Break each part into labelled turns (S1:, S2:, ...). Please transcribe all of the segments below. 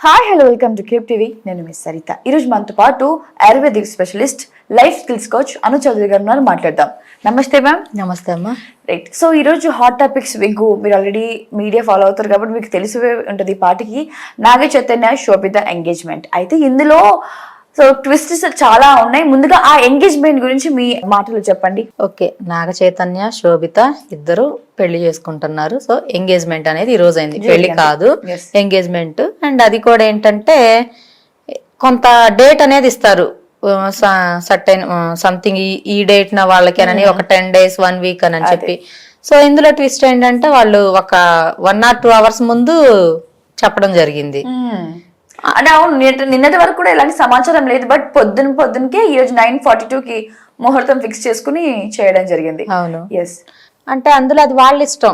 S1: Hi hello welcome to Cube TV. నేను miss Saritha. ఈరోజు మనతో పాటు ayurvedic specialist life skills coach Anu Chaudhary గారు ఉన్నారు. మాట్లాడదాం. నమస్తే మ్యామ్.
S2: నమస్తే అమ్మా.
S1: రైట్. సో ఈరోజు హాట్ టాపిక్స్ మీరు ఆల్రెడీ మీడియా ఫాలో అవుతారు కాబట్టి మీకు తెలిసే ఉంటుంది. పాటికి నాగ చైతన్య శోభిత ఎంగేజ్మెంట్ అయితే ఇందులో సో ట్విస్ట్స్ చాలా ఉన్నాయి. ముందుగా ఆ ఎంగేజ్మెంట్ గురించి మీ మాటలు చెప్పండి.
S2: ఓకే, నాగ చైతన్య శోభిత ఇద్దరు పెళ్లి చేసుకుంటున్నారు. సో ఎంగేజ్మెంట్ అనేది ఈ రోజు అయింది, పెళ్లి కాదు, ఎంగేజ్మెంట్. అండ్ అది కూడా ఏంటంటే కొంత డేట్ అనేది ఇస్తారు, సర్టెన్ సంథింగ్ ఈ డేట్ నా వాళ్ళకి అని ఒక 10 days 1 week అని చెప్పి. సో ఇందులో ట్విస్ట్ ఏంటంటే వాళ్ళు ఒక 1 or 2 hours ముందు చెప్పడం జరిగింది.
S1: అంటే అవును, నిన్నటి వరకు కూడా ఎలాంటి సమాచారం లేదు. బట్ పొద్దునకే ఈ రోజు 9:42కి ముహూర్తం ఫిక్స్ చేసుకుని చేయడం జరిగింది.
S2: అవును,
S1: ఎస్.
S2: అంటే అందులో అది వాళ్ళ ఇష్టం.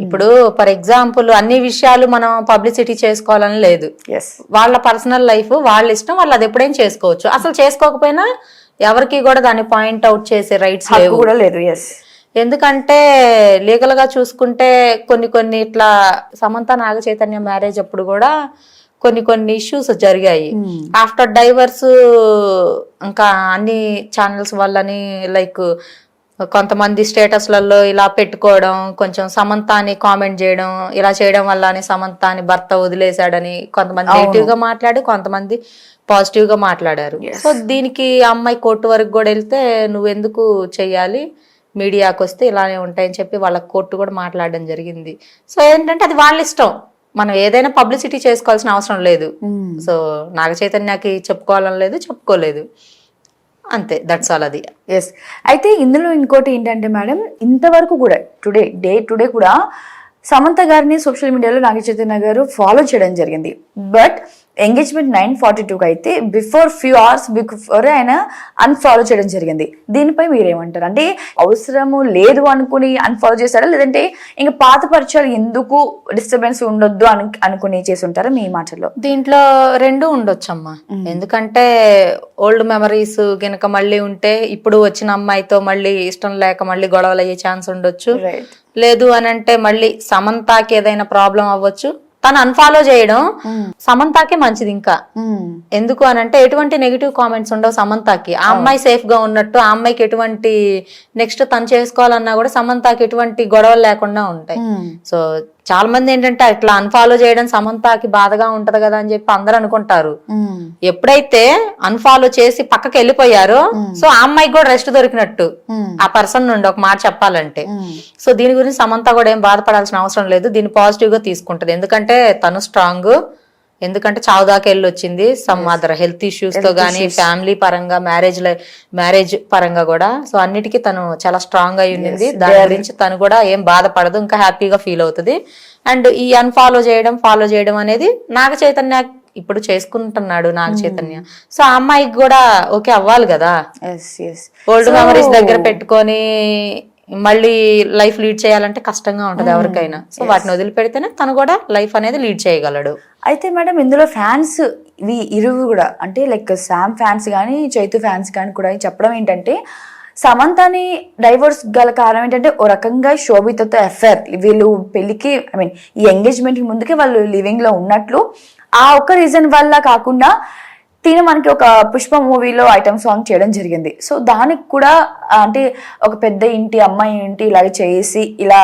S2: ఇప్పుడు ఫర్ ఎగ్జాంపుల్ అన్ని విషయాలు మనం పబ్లిసిటీ చేసుకోవాలని లేదు. వాళ్ళ పర్సనల్ లైఫ్ వాళ్ళ ఇష్టం, వాళ్ళు అది ఎప్పుడైనా చేసుకోవచ్చు. అసలు చేసుకోకపోయినా ఎవరికి కూడా దాన్ని పాయింట్ అవుట్ చేసే రైట్స్
S1: కూడా లేదు. ఎస్.
S2: ఎందుకంటే లీగల్ గా చూసుకుంటే కొన్ని ఇట్లా సమంత నాగ చైతన్య మ్యారేజ్ అప్పుడు కూడా కొన్ని ఇష్యూస్ జరిగాయి. ఆఫ్టర్ డైవర్స్ ఇంకా అన్ని ఛానల్స్ వల్లని లైక్ కొంతమంది స్టేటస్లలో ఇలా పెట్టుకోవడం, కొంచెం సమంత అని కామెంట్ చేయడం, ఇలా చేయడం వల్ల అని సమంత అని భర్త వదిలేశాడని కొంతమంది నెగిటివ్ గా మాట్లాడి, కొంతమంది పాజిటివ్ గా మాట్లాడారు. సో దీనికి అమ్మాయి కోర్టు వరకు కూడా వెళ్తే నువ్వెందుకు చెయ్యాలి, మీడియాకి వస్తే ఇలానే ఉంటాయని చెప్పి వాళ్ళ కోర్టు కూడా మాట్లాడడం జరిగింది. సో ఏంటంటే అది వాళ్ళ ఇష్టం, మనం ఏదైనా పబ్లిసిటీ చేసుకోవాల్సిన అవసరం లేదు. సో నాగ చైతన్యకి చెప్పుకోవాలని లేదు, చెప్పుకోలేదు, అంతే, దట్స్ ఆల్. అది
S1: ఎస్. అయితే ఇందులో ఇంకోటి ఏంటంటే మేడం, ఇంతవరకు కూడా టుడే కూడా సమంత గారిని సోషల్ మీడియాలో నాగ చైతన్య గారు ఫాలో చేయడం జరిగింది. బట్ ఎంగేజ్మెంట్ 9:42కి అయితే బిఫోర్ ఫ్యూ అవర్స్ బిఫోర్ ఆయన అన్ఫాలో చేయడం జరిగింది. దీనిపై మీరేమంటారు? అంటే అవసరము లేదు అనుకుని అన్ఫాలో చేశారా, లేదంటే ఇంకా పాత పరిచయాలు ఎందుకు డిస్టర్బెన్స్ ఉండొద్దు అనుకుని చేసి ఉంటారా మీ మాటల్లో?
S2: దీంట్లో రెండు ఉండొచ్చమ్మా. ఎందుకంటే ఓల్డ్ మెమరీస్ గనక మళ్ళీ ఉంటే ఇప్పుడు వచ్చిన అమ్మాయితో మళ్ళీ ఇష్టం లేక మళ్ళీ గొడవలు అయ్యే ఛాన్స్ ఉండొచ్చు. లేదు అని అంటే మళ్ళీ సమంతకి ఏదైనా ప్రాబ్లం అవ్వచ్చు. తను అన్ఫాలో చేయడం సమంతకే మంచిది. ఇంకా ఎందుకు అని అంటే ఎటువంటి నెగిటివ్ కామెంట్స్ ఉండవు సమంతకి. ఆ అమ్మాయి సేఫ్ గా ఉన్నట్టు, ఆ అమ్మాయికి ఎటువంటి నెక్స్ట్ తను చేసుకోవాలన్నా కూడా సమంతకి ఎటువంటి గొడవలు లేకుండా ఉంటాయి. సో చాలా మంది ఏంటంటే ఇట్లా అన్ఫాలో చేయడం సమంతకి బాధగా ఉంటది కదా అని చెప్పి అందరూ అనుకుంటారు. ఎప్పుడైతే అన్ఫాలో చేసి పక్కకి వెళ్ళిపోయారో సో ఆ అమ్మాయికి కూడా రెస్ట్ దొరికినట్టు ఆ పర్సన్ నుండి, ఒక మాట చెప్పాలంటే. సో దీని గురించి సమంత కూడా ఏం బాధపడాల్సిన అవసరం లేదు, దీన్ని పాజిటివ్ గా తీసుకుంటది. ఎందుకంటే తను స్ట్రాంగ్, ఎందుకంటే చావు దాకా వెళ్ళి వచ్చింది సమ్ అదర్ హెల్త్ ఇష్యూస్ తో గానీ, ఫ్యామిలీ పరంగా, మ్యారేజ్ పరంగా కూడా. సో అన్నిటికీ తను చాలా స్ట్రాంగ్ అయి ఉండింది. దాని గురించి తను కూడా ఏం బాధపడదు, ఇంకా హ్యాపీగా ఫీల్ అవుతుంది. అండ్ ఈ అన్ఫాలో ఫాలో చేయడం అనేది నాగ చైతన్య ఇప్పుడు చేసుకుంటున్నాడు నాగ చైతన్య. సో ఆ అమ్మాయికి కూడా ఓకే అవ్వాలి కదా. ఓల్డ్ మెమరీస్ దగ్గర పెట్టుకొని మళ్ళీ లైఫ్ లీడ్ చేయాలంటే కష్టంగా ఉంటది ఎవరికైనా. సో వాటిని వదిలిపెడితేనే తను కూడా లైఫ్ అనేది లీడ్ చేయగలడు.
S1: అయితే మేడం ఇందులో ఫ్యాన్స్ ఇరువు కూడా అంటే లైక్ శామ్ ఫ్యాన్స్ కానీ చైతు ఫ్యాన్స్ కానీ కూడా చెప్పడం ఏంటంటే సమంతని డైవోర్స్ గల కారణం ఏంటంటే ఓ రకంగా శోభితతో అఫేర్, వీళ్ళు పెళ్లికి ఈ ఎంగేజ్మెంట్ ముందుకే వాళ్ళు లివింగ్ లో ఉన్నట్లు ఆ ఒక్క రీజన్ వల్ల కాకుండా తిన మనకి ఒక పుష్ప మూవీలో ఐటమ్ సాంగ్ చేయడం జరిగింది. సో దానికి కూడా అంటే ఒక పెద్ద ఇంటి అమ్మాయి ఇంటి ఇలాగ చేసి ఇలా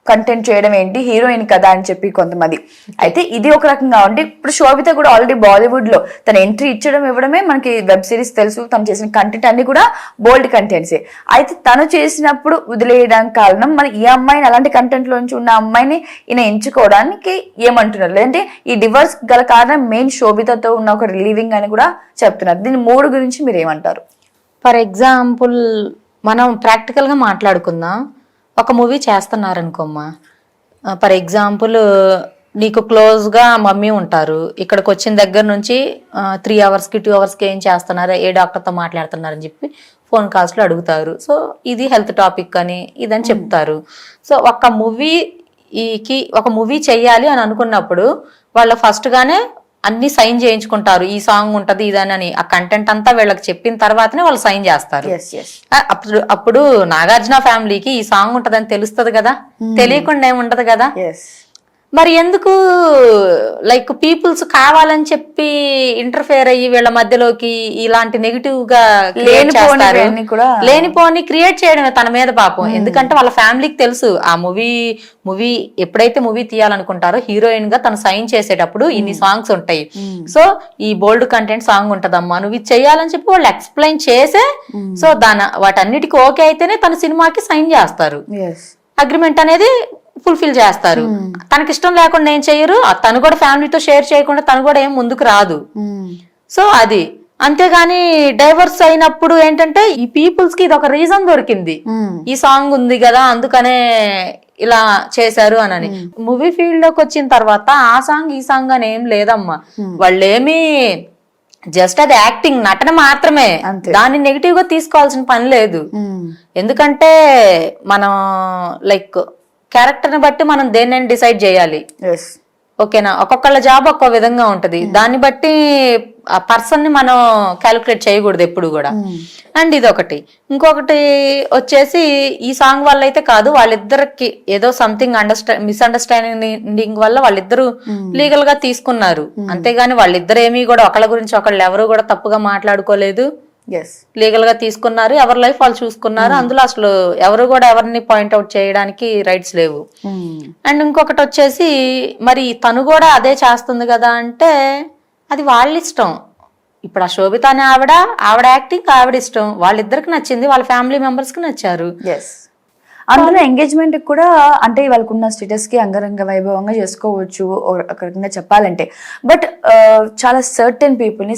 S1: కంటెంట్ చేయడం ఏంటి, హీరోయిన్ కదా అని చెప్పి కొంతమంది. అయితే ఇది ఒక రకంగా అంటే ఇప్పుడు శోభిత కూడా ఆల్రెడీ బాలీవుడ్ లో తన ఎంట్రీ ఇవ్వడమే మనకి వెబ్ సిరీస్ తెలుసు. తను చేసిన కంటెంట్ అన్ని కూడా బోల్డ్ కంటెంట్సే. అయితే తను చేసినప్పుడు వదిలేయడానికి కారణం మరి ఈ అమ్మాయిని అలాంటి కంటెంట్ లోంచి ఉన్న అమ్మాయిని ఈయన ఎంచుకోవడానికి ఏమంటున్నారు? లేదంటే ఈ డివోర్స్ గల కారణం మెయిన్ శోభితతో ఉన్న ఒక రిలీవింగ్ అని కూడా చెప్తున్నారు. దీని 3 గురించి మీరు ఏమంటారు?
S2: ఫర్ ఎగ్జాంపుల్ మనం ప్రాక్టికల్ గా మాట్లాడుకుందాం. ఒక మూవీ చేస్తున్నారనుకోమ్మా, ఫర్ ఎగ్జాంపుల్ నీకు క్లోజ్ గా మమ్మీ ఉంటారు, ఇక్కడికి వచ్చిన దగ్గర నుంచి 3 hours కి 2 hours కి ఏం చేస్తున్నారు, ఏ డాక్టర్తో మాట్లాడుతున్నారని చెప్పి ఫోన్ కాల్స్ లో అడుగుతారు. సో ఇది హెల్త్ టాపిక్ అని ఇదని చెప్తారు. సో ఒక మూవీ చెయ్యాలి అని అనుకున్నప్పుడు వాళ్ళు ఫస్ట్ గానే అన్ని సైన్ చేయించుకుంటారు, ఈ సాంగ్ ఉంటది ఇదని. ఆ కంటెంట్ అంతా వీళ్ళకి చెప్పిన తర్వాతనే వాళ్ళు సైన్ చేస్తారు. అప్పుడు నాగార్జున ఫ్యామిలీకి ఈ సాంగ్ ఉంటదని తెలుస్తుంది కదా, తెలియకుండా ఏముంటది కదా. మరి ఎందుకు లైక్ పీపుల్స్ కావాలని చెప్పి ఇంటర్ఫేర్ అయ్యి వీళ్ళ మధ్యలోకి ఇలాంటి నెగిటివ్ గా లేనిపోని క్రియేట్ చేయడమే తన మీద పాపం. ఎందుకంటే వాళ్ళ ఫ్యామిలీకి తెలుసు ఆ మూవీ ఎప్పుడైతే మూవీ తీయాలనుకుంటారో హీరోయిన్ గా తను సైన్ చేసేటప్పుడు ఇన్ని సాంగ్స్ ఉంటాయి, సో ఈ బోల్డ్ కంటెంట్ సాంగ్ ఉంటదమ్మా నువ్వు ఇది చెయ్యాలని చెప్పి వాళ్ళు ఎక్స్ప్లెయిన్ చేసే సో వాటన్నిటికీ ఓకే అయితేనే తన సినిమాకి సైన్ చేస్తారు, అగ్రిమెంట్ అనేది ఫుల్ఫిల్ చేస్తారు. తనకి ఇష్టం లేకుండా ఏం చెయ్యరు, తను కూడా ఫ్యామిలీతో షేర్ చేయకుండా తను కూడా ఏం ముందుకు రాదు. సో అది అంతేగాని డైవర్స్ అయినప్పుడు ఏంటంటే ఈ పీపుల్స్ కి ఇది ఒక రీజన్ దొరికింది, ఈ సాంగ్ ఉంది కదా అందుకనే ఇలా చేశారు అని. మూవీ ఫీల్డ్ లోకి వచ్చిన తర్వాత ఆ సాంగ్ ఈ సాంగ్ అని ఏం లేదమ్మా, వాళ్ళేమి జస్ట్ అది యాక్టింగ్ నటన మాత్రమే, దాన్ని నెగిటివ్ గా తీసుకోవాల్సిన పని లేదు. ఎందుకంటే మనం లైక్ క్యారెక్టర్ ని బట్టి మనం దేన్ని డిసైడ్ చేయాలి, ఓకేనా. ఒక్కొక్కళ్ళ జాబ్ ఒక్కో విధంగా ఉంటది, దాన్ని బట్టి ఆ పర్సన్ ని మనం క్యాలిక్యులేట్ చేయకూడదు ఎప్పుడు కూడా. అండ్ ఇదొకటి. ఇంకొకటి వచ్చేసి ఈ సాంగ్ వల్ల అయితే కాదు, వాళ్ళిద్దరికి ఏదో సంథింగ్ మిస్అండర్స్టాండింగ్ వల్ల వాళ్ళిద్దరు లీగల్ గా తీసుకున్నారు, అంతేగాని వాళ్ళిద్దరు ఏమీ కూడా ఒకళ్ళ గురించి ఒకళ్ళు ఎవరు కూడా తప్పుగా మాట్లాడుకోలేదు, లీగల్ గా తీసుకున్నారు, ఎవరి లైఫ్ వాళ్ళు చూసుకున్నారు. అందులో అసలు ఎవరు కూడా ఎవరిని పాయింట్అవుట్ చేయడానికి రైట్స్ లేవు. అండ్ ఇంకొకటి వచ్చేసి మరి తను కూడా అదే చేస్తుంది కదా అంటే అది వాళ్ళ ఇష్టం. ఇప్పుడు ఆ శోభిత అనే ఆవిడ యాక్టింగ్ ఆవిడ ఇష్టం, వాళ్ళిద్దరికి నచ్చింది, వాళ్ళ ఫ్యామిలీ మెంబర్స్ కి నచ్చారు.
S1: అందులో ఎంగేజ్మెంట్ కూడా అంటే వాళ్ళకున్న స్టేటస్ కి అంగరంగ వైభవంగా చేసుకోవచ్చు ఒక రకంగా చెప్పాలంటే. బట్ చాలా సర్టెన్ పీపుల్ని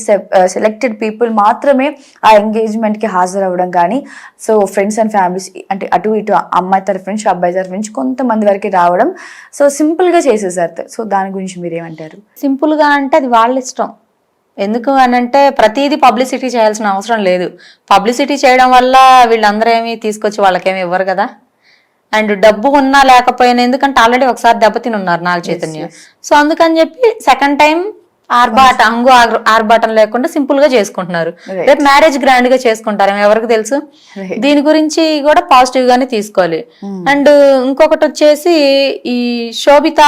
S1: సెలెక్టెడ్ పీపుల్ మాత్రమే ఆ ఎంగేజ్మెంట్ కి హాజరవ్వడం కానీ, సో ఫ్రెండ్స్ అండ్ ఫ్యామిలీస్ అంటే అటు ఇటు అమ్మాయి తరఫు నుంచి అబ్బాయి తరఫు నుంచి కొంతమంది వరకు రావడం, సో సింపుల్ గా చేసేసారు. సో దాని గురించి మీరేమంటారు?
S2: సింపుల్ గా అంటే అది వాళ్ళ ఇష్టం. ఎందుకు అనంటే ప్రతిదీ పబ్లిసిటీ చేయాల్సిన అవసరం లేదు. పబ్లిసిటీ చేయడం వల్ల వీళ్ళందరూ ఏమి తీసుకొచ్చి వాళ్ళకేమి ఇవ్వరు కదా. అండ్ డబ్బు ఉన్నా లేకపోయినా, ఎందుకంటే ఆల్రెడీ ఒకసారి దెబ్బతిని ఉన్నారు నాగ చైతన్య, సో అందుకని చెప్పి సెకండ్ టైం ఆర్భాటం లేకుండా సింపుల్ గా చేసుకుంటున్నారు. రేపు మ్యారేజ్ గ్రాండ్ గా చేసుకుంటారు, ఎవరికి తెలుసు. దీని గురించి కూడా పాజిటివ్ గానే తీసుకోవాలి. అండ్ ఇంకొకటి వచ్చేసి ఈ శోభిత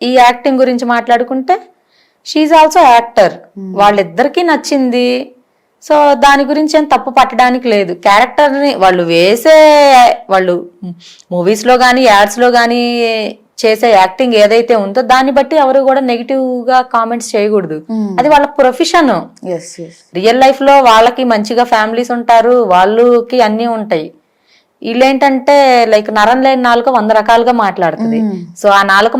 S2: ఈ యాక్టింగ్ గురించి మాట్లాడుకుంటే షీఈ్ ఆల్సో యాక్టర్, వాళ్ళిద్దరికీ నచ్చింది, సో దాని గురించి ఏం తప్పు పట్టడానికి లేదు. క్యారెక్టర్ ని వాళ్ళు మూవీస్ లో గానీ యాడ్స్ లో గానీ చేసే యాక్టింగ్ ఏదైతే ఉందో దాన్ని బట్టి ఎవరు కూడా నెగిటివ్ గా కామెంట్స్ చేయకూడదు, అది వాళ్ళ ప్రొఫెషన్. రియల్ లైఫ్ లో వాళ్ళకి మంచిగా ఫ్యామిలీస్ ఉంటారు, వాళ్ళకి అన్ని ఉంటాయి. వీళ్ళేంటంటే లైక్ నరం లేని నాలుక 100 రకాలుగా మాట్లాడుతుంది. సో ఆ నాలుక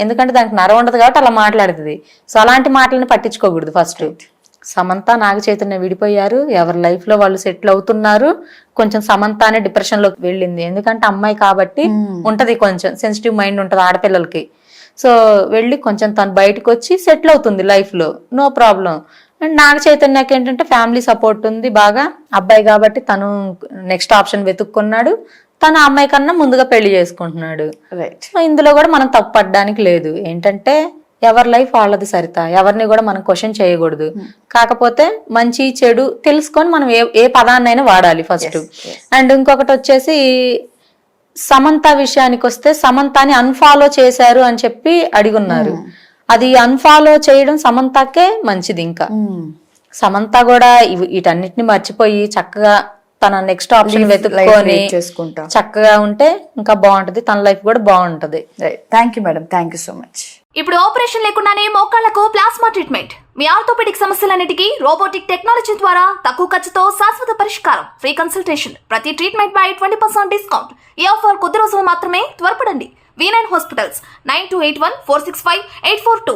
S2: ఎందుకంటే దానికి నరం ఉండదు కాబట్టి అలా మాట్లాడుతుంది. సో అలాంటి మాటలను పట్టించుకోకూడదు. ఫస్ట్ సమంత నాగ చైతన్య విడిపోయారు, ఎవరి లైఫ్ లో వాళ్ళు సెటిల్ అవుతున్నారు. కొంచెం సమంత అనే డిప్రెషన్ లోకి వెళ్ళింది, ఎందుకంటే అమ్మాయి కాబట్టి ఉంటది, కొంచెం సెన్సిటివ్ మైండ్ ఉంటది ఆడపిల్లలకి. సో వెళ్ళి కొంచెం తను బయటకు వచ్చి సెటిల్ అవుతుంది లైఫ్ లో, నో ప్రాబ్లం. అండ్ నాగ చైతన్యకి ఏంటంటే ఫ్యామిలీ సపోర్ట్ ఉంది బాగా, అబ్బాయి కాబట్టి తను నెక్స్ట్ ఆప్షన్ వెతుక్కున్నాడు, తన అమ్మాయి కన్నా ముందుగా పెళ్లి చేసుకుంటున్నాడు. సో ఇందులో కూడా మనం తప్పు పడడానికి లేదు. ఏంటంటే ఎవరి లైఫ్ వాళ్ళది సరిత, ఎవరిని కూడా మనం క్వశ్చన్ చేయకూడదు. కాకపోతే మంచి చెడు తెలుసుకొని మనం ఏ పదాన్నైనా వాడాలి ఫస్ట్. అండ్ ఇంకొకటి వచ్చేసి సమంత విషయానికి వస్తే సమంతని అన్ఫాలో చేశారు అని చెప్పి అడిగున్నారు. అది అన్ఫాలో చేయడం సమంతకే మంచిది. ఇంకా సమంత కూడా వీటన్నిటిని మర్చిపోయి చక్కగా తన నెక్స్ట్ ఆప్షన్ వెతుక్కొని చక్కగా ఉంటే ఇంకా బాగుంటది, తన లైఫ్ కూడా బాగుంటది.
S1: Thank you madam, thank you so much.
S3: ఇప్పుడు ఆపరేషన్ లేకుండానే మోకాళ్లకు ప్లాస్మా ట్రీట్మెంట్, మీ ఆర్థోపెడిక్ సమస్యలన్నిటికీ రోబోటిక్ టెక్నాలజీ ద్వారా తక్కువ ఖర్చుతో శాశ్వత పరిష్కారం, ఫ్రీ కన్సల్టేషన్, ప్రతి ట్రీట్మెంట్ పై 20% డిస్కౌంట్. ఈ ఆఫర్ కొద్ది రోజులు మాత్రమే, త్వరపడండి. V9 hospitals 9281465842.